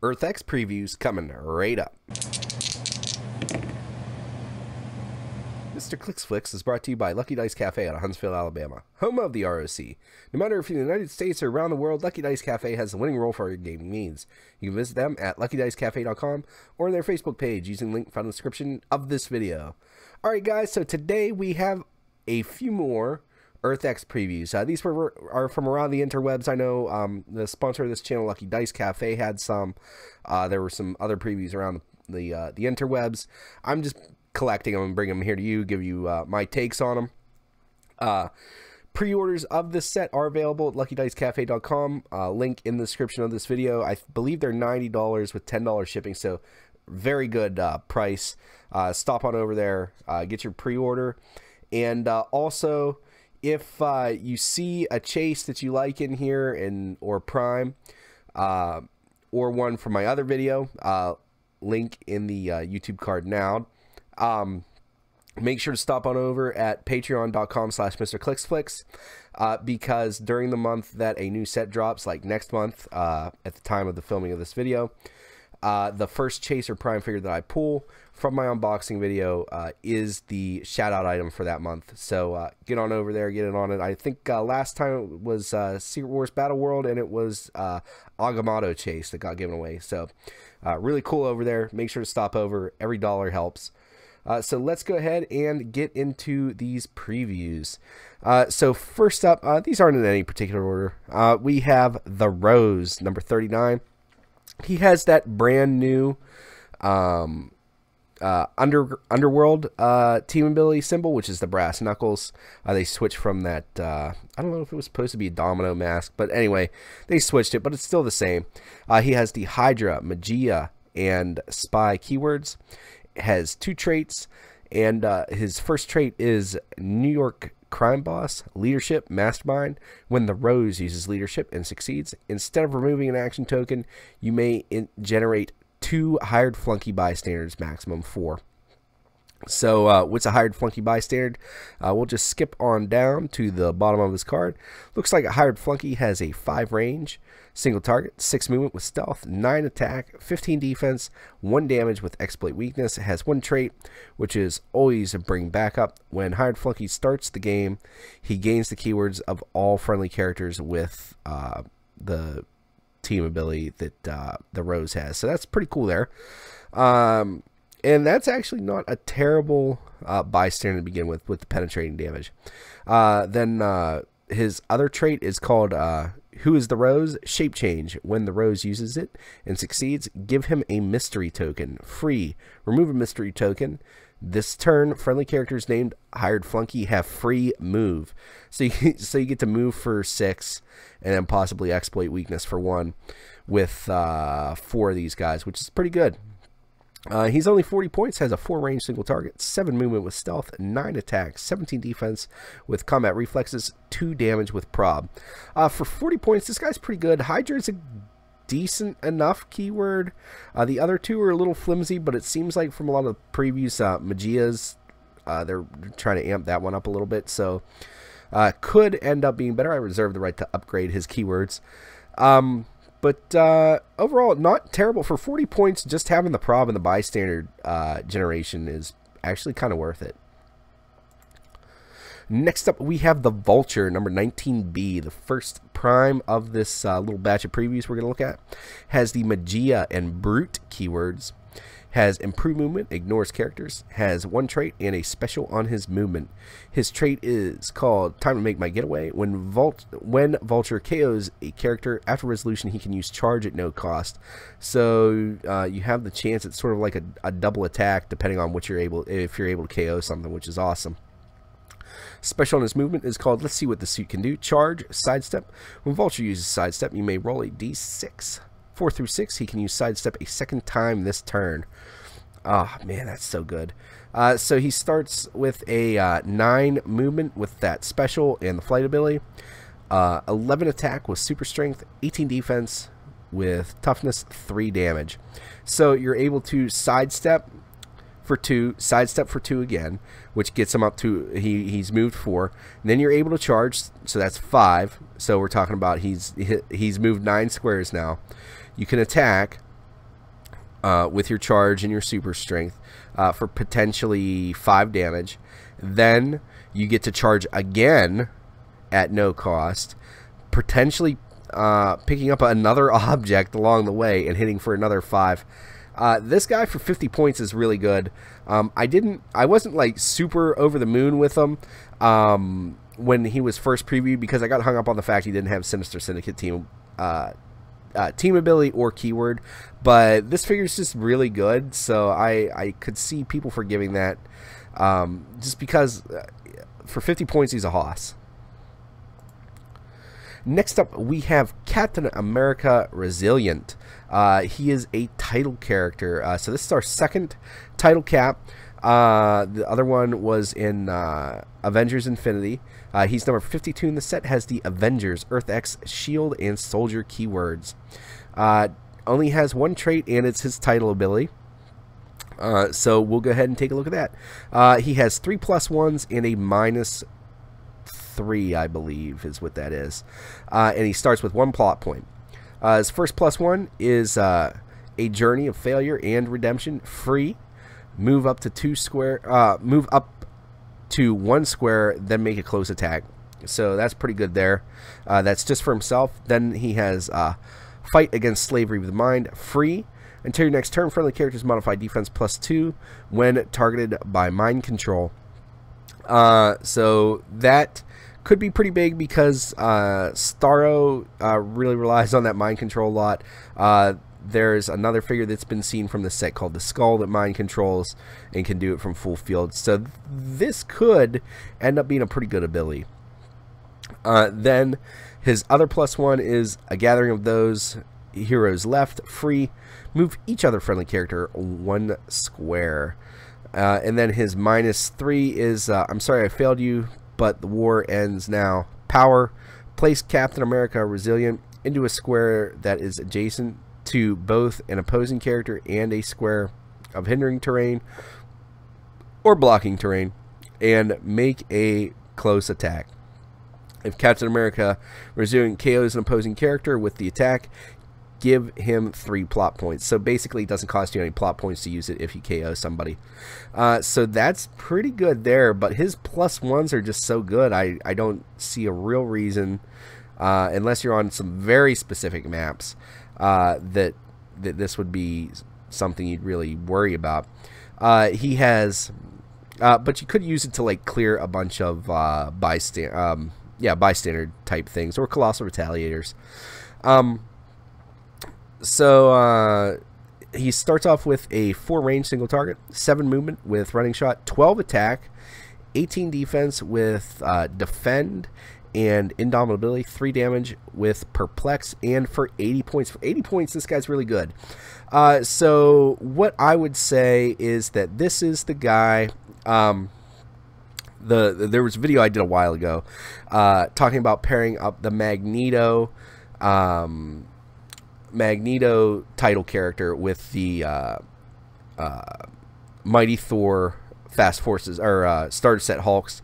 EarthX previews coming right up. Mr. Clicksflix is brought to you by Lucky Dice Cafe out of Huntsville, Alabama, home of the ROC. No matter if you're in the United States or around the world, Lucky Dice Cafe has the winning role for your gaming needs. You can visit them at luckydicecafé.com or on their Facebook page using the link found in the description of this video. Alright guys, so today we have a few more EarthX previews. These are from around the interwebs. I know the sponsor of this channel, Lucky Dice Cafe, had some. There were some other previews around the interwebs. I'm just collecting them and bringing them here to you, give you my takes on them. Pre-orders of this set are available at luckydicecafé.com. Link in the description of this video. I believe they're $90 with $10 shipping, so very good price. Stop on over there, get your pre-order, and also if you see a chase that you like in here or Prime or one from my other video, link in the YouTube card now. Make sure to stop on over at patreon.com/MrClicksFlix because during the month that a new set drops, like next month at the time of the filming of this video, the first chase or Prime figure that I pull from my unboxing video is the shout out item for that month. So get on over there, get in on it. I think last time it was Secret Wars Battle World, and it was Agamotto chase that got given away. So really cool over there. Make sure to stop over. Every dollar helps. So let's go ahead and get into these previews. So first up, these aren't in any particular order. We have the Rose, number 39. He has that brand new Underworld team ability symbol, which is the brass knuckles. They switched from that, I don't know if it was supposed to be a domino mask, but anyway, they switched it, but it's still the same. He has the Hydra, Magia, and Spy keywords. Has two traits, and his first trait is New York Crime Boss, Leadership, Mastermind. When the Rose uses Leadership and succeeds, instead of removing an action token, you may generate 2 hired flunky bystanders, maximum 4. So what's a hired flunky bystander? We'll just skip on down to the bottom of his card. Looks like a hired flunky has a 5 range, single target, 6 movement with stealth, 9 attack, 15 defense, 1 damage with exploit weakness. It has 1 trait, which is always a bring backup. When hired flunky starts the game, he gains the keywords of all friendly characters with the team ability that the Rose has. So that's pretty cool there. And that's actually not a terrible bystander to begin with the penetrating damage. Then his other trait is called Who is the Rose? Shape Change. When the Rose uses it and succeeds, give him a mystery token. Free. Remove a mystery token. This turn, friendly characters named Hired Flunky have free move. So you get to move for 6 and then possibly exploit weakness for 1 with 4 of these guys, which is pretty good. He's only 40 points, has a 4 range single target, 7 movement with stealth, 9 attack, 17 defense with combat reflexes, 2 damage with prob. For 40 points, this guy's pretty good. Hydra is a decent enough keyword. The other 2 are a little flimsy, but it seems like from a lot of previous Magias, they're trying to amp that one up a little bit, so could end up being better. I reserve the right to upgrade his keywords. But overall, not terrible. For 40 points, just having the prob and the bystander generation is actually kind of worth it. Next up, we have the Vulture, number 19B, the first Prime of this little batch of previews we're going to look at. Has the Magia and Brute keywords. Has improved movement, ignores characters, has 1 trait and a special on his movement. His trait is called Time to Make My Getaway. When Vulture KOs a character after resolution, he can use charge at no cost. So you have the chance, it's sort of like a double attack depending on what if you're able to KO something, which is awesome. Special on his movement is called Let's See What the Suit Can Do. Charge, Sidestep. When Vulture uses Sidestep, you may roll a d6. 4 through 6, he can use Sidestep a second time this turn. Oh man, that's so good. So he starts with a 9 movement with that special and the flight ability, 11 attack with super strength, 18 defense with toughness, 3 damage. So you're able to sidestep for 2, sidestep for 2 again, which gets him up to, he's moved 4. And then you're able to charge, so that's 5. So we're talking about he's moved 9 squares now. You can attack, with your charge and your super strength for potentially 5 damage. Then you get to charge again at no cost, potentially picking up another object along the way and hitting for another 5. This guy for 50 points is really good. I wasn't like super over the moon with him when he was first previewed, because I got hung up on the fact he didn't have Sinister Syndicate team ability or keyword, but this figure is just really good, so I could see people forgiving that, just because for 50 points he's a hoss. Next up, we have Captain America Resilient. He is a title character, so this is our second title cap. The other one was in Avengers Infinity. He's number 52 in the set, has the Avengers, Earth X, Shield, and Soldier keywords. Only has 1 trait, and it's his title ability. So we'll go ahead and take a look at that. He has 3+1s and a -3, I believe, is what that is. And he starts with 1 plot point. His first +1 is a journey of failure and redemption, free. Move up to 2 square. Move up to 1 square, then make a close attack. So that's pretty good there. That's just for himself. Then he has fight against slavery with mind, free. Until your next turn, friendly characters modify defense +2 when targeted by mind control. So that could be pretty big, because Starro really relies on that mind control a lot. There's another figure that's been seen from the set called the Skull that mind controls and can do it from full field. So this could end up being a pretty good ability. Then his other +1 is a gathering of those heroes left, free. Move each other friendly character 1 square. And then his -3 is I'm sorry I failed you, but the war ends now. Power. Place Captain America Resilient into a square that is adjacent to both an opposing character and a square of hindering terrain or blocking terrain, and make a close attack. If Captain America Resilient KOs an opposing character with the attack, give him 3 plot points. So basically it doesn't cost you any plot points to use it if you KO somebody. So that's pretty good there, but his +1s are just so good. I don't see a real reason, unless you're on some very specific maps, that this would be something you'd really worry about. He has, but you could use it to like clear a bunch of bystander type things, or colossal retaliators. So he starts off with a 4 range single target, 7 movement with running shot, 12 attack, 18 defense with defend and indomitability, 3 damage with perplex, and for 80 points. For 80 points, this guy's really good. So what I would say is that this is the guy. There was a video I did a while ago talking about pairing up the Magneto title character with the Mighty Thor Fast Forces, or Starter Set Hulks,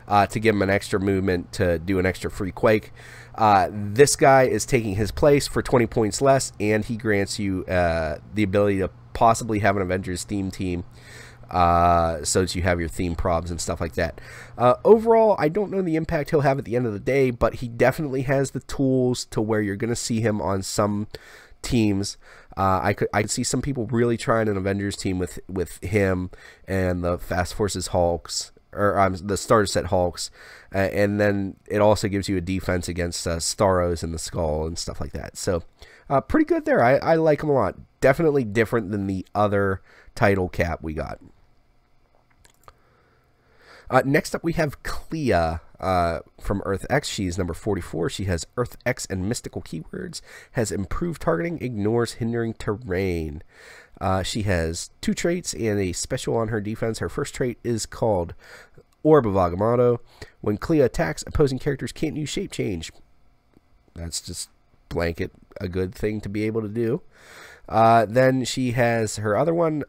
to give him an extra movement to do an extra free Quake. This guy is taking his place for 20 points less, and he grants you the ability to possibly have an Avengers theme team, so that you have your theme probs and stuff like that. Overall, I don't know the impact he'll have at the end of the day, but he definitely has the tools to where you're going to see him on some teams. I could see some people really trying an Avengers team with him and the Fast Forces Hulks, or the Starter Set Hulks, and then it also gives you a defense against Starros and the Skull and stuff like that. So pretty good there. I like him a lot. Definitely different than the other title cap we got. Next up, we have Clea from Earth X. She's number 44. She has Earth X and mystical keywords, has improved targeting, ignores hindering terrain. She has 2 traits and a special on her defense. Her first trait is called Orb of Agamotto. When Clea attacks, opposing characters can't use shape change. That's just blanket a good thing to be able to do. Then she has her other one,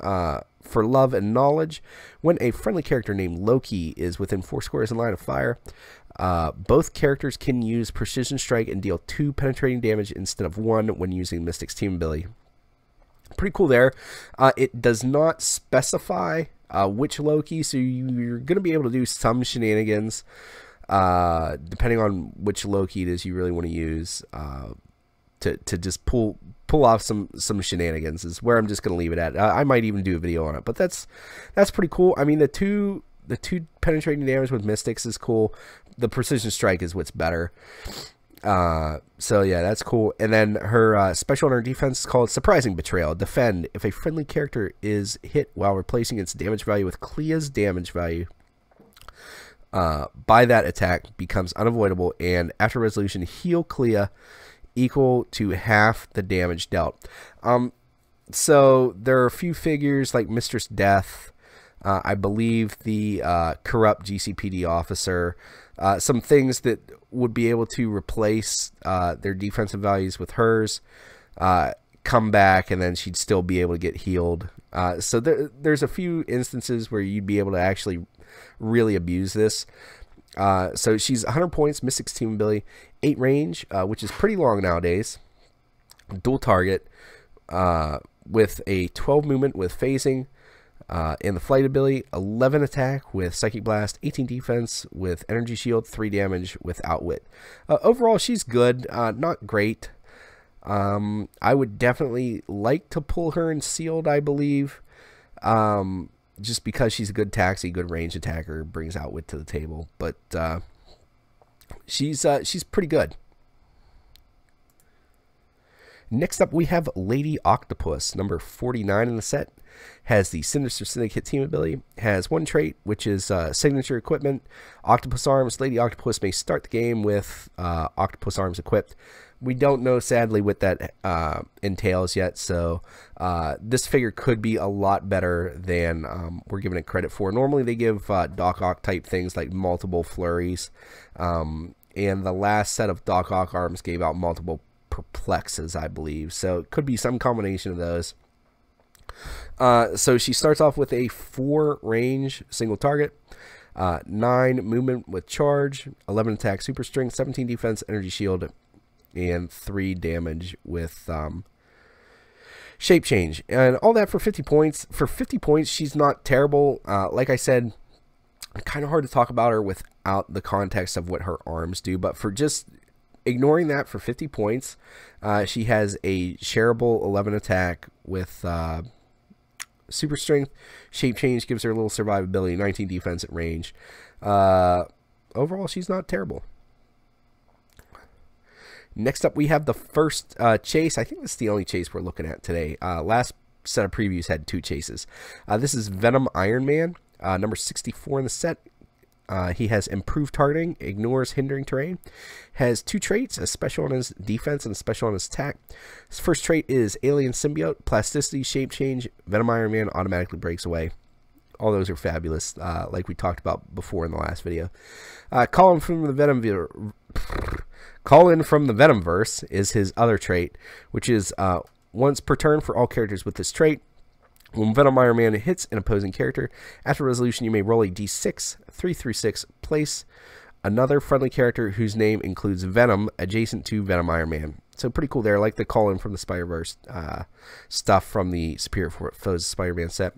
for love and knowledge. When a friendly character named Loki is within 4 squares in line of fire, both characters can use precision strike and deal 2 penetrating damage instead of 1 when using Mystic's team ability. Pretty cool there. It does not specify which Loki, so you're going to be able to do some shenanigans depending on which Loki it is you really want to use to just pull off some shenanigans is where I'm just going to leave it at. I might even do a video on it, but that's pretty cool. I mean, the two penetrating damage with Mystics is cool. The precision strike is what's better. So yeah, that's cool. And then her special on her defense is called Surprising Betrayal. Defend. If a friendly character is hit while replacing its damage value with Clea's damage value by that attack becomes unavoidable, and after resolution, heal Clea equal to half the damage dealt. So there are a few figures like Mistress Death, I believe the corrupt GCPD officer, some things that would be able to replace their defensive values with hers, come back, and then she'd still be able to get healed. So there's a few instances where you'd be able to actually really abuse this. So she's 100 points, Mystic's team ability, 8 range, which is pretty long nowadays, dual target, with a 12 movement with phasing, and the flight ability, 11 attack with Psychic Blast, 18 defense with Energy Shield, 3 damage with Outwit. Overall, she's good, not great. I would definitely like to pull her in Sealed, I believe, just because she's a good taxi, good range attacker, brings Outwit to the table. But she's pretty good. Next up, we have Lady Octopus, number 49 in the set. Has the Sinister Syndicate team ability. Has one trait, which is signature equipment. Octopus arms. Lady Octopus may start the game with Octopus arms equipped. We don't know, sadly, what that entails yet, so this figure could be a lot better than we're giving it credit for. Normally, they give Doc Ock type things like multiple flurries, and the last set of Doc Ock arms gave out multiple perplexes, I believe, so it could be some combination of those. So she starts off with a 4 range single target, 9 movement with charge, 11 attack, super strength, 17 defense, energy shield, and 3 damage with shape change, and all that for 50 points. For 50 points, she's not terrible. Like I said, kind of hard to talk about her without the context of what her arms do, but for just ignoring that, for 50 points, she has a shareable 11 attack with super strength. Shape change gives her a little survivability, 19 defense at range. Overall, she's not terrible. Next up, we have the first chase. I think this is the only chase we're looking at today. Last set of previews had 2 chases. This is Venom Ironman, number 64 in the set. He has improved targeting, ignores hindering terrain, has 2 traits, a special on his defense and a special on his attack. His first trait is Alien Symbiote, Plasticity, Shape Change. Venom Ironman automatically breaks away. All those are fabulous, like we talked about before in the last video. Call in from the Venomverse is his other trait, which is once per turn for all characters with this trait. When Venom Ironman hits an opposing character, after resolution, you may roll a d6, 3 through 6, place another friendly character whose name includes Venom adjacent to Venom Ironman. So pretty cool there, like the call-in from the Spider-Verse stuff from the Superior Foes Spider-Man set.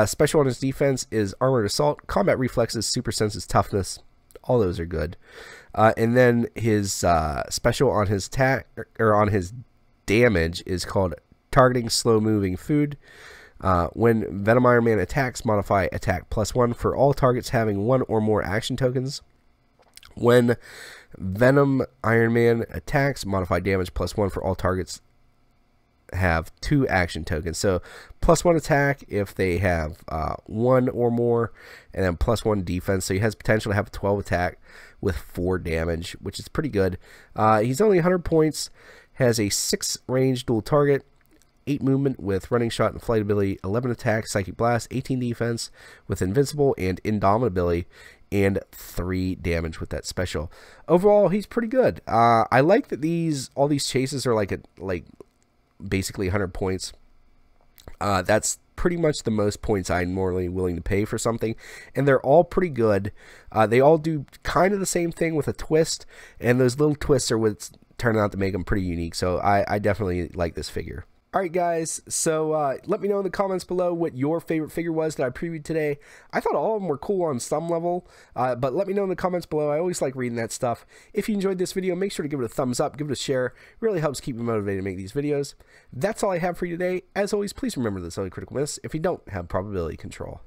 Special on his defense is Armored Assault, Combat Reflexes, Super Senses, Toughness. All those are good. And then his special on his attack, or on his damage, is called Targeting Slow-Moving Food. When Venom Ironman attacks, modify attack +1 for all targets having 1 or more action tokens. When Venom Ironman attacks, modify damage +1 for all targets have 2 action tokens. So +1 attack if they have 1 or more, and then +1 defense. So he has potential to have 12 attack with 4 damage, which is pretty good. He's only 100 points, has a 6 range dual target, 8 movement with running shot and flight ability, 11 attack, psychic blast, 18 defense with invincible and indomitability, and 3 damage with that special. Overall, he's pretty good. I like that all these chases are like basically 100 points. That's pretty much the most points I'm normally willing to pay for something, and they're all pretty good. They all do kind of the same thing with a twist, and those little twists are what's turning out to make them pretty unique. So I definitely like this figure. Alright guys, so let me know in the comments below what your favorite figure was that I previewed today. I thought all of them were cool on some level, but let me know in the comments below. I always like reading that stuff. If you enjoyed this video, make sure to give it a thumbs up, give it a share. It really helps keep me motivated to make these videos. That's all I have for you today. As always, please remember this only critical miss if you don't have probability control.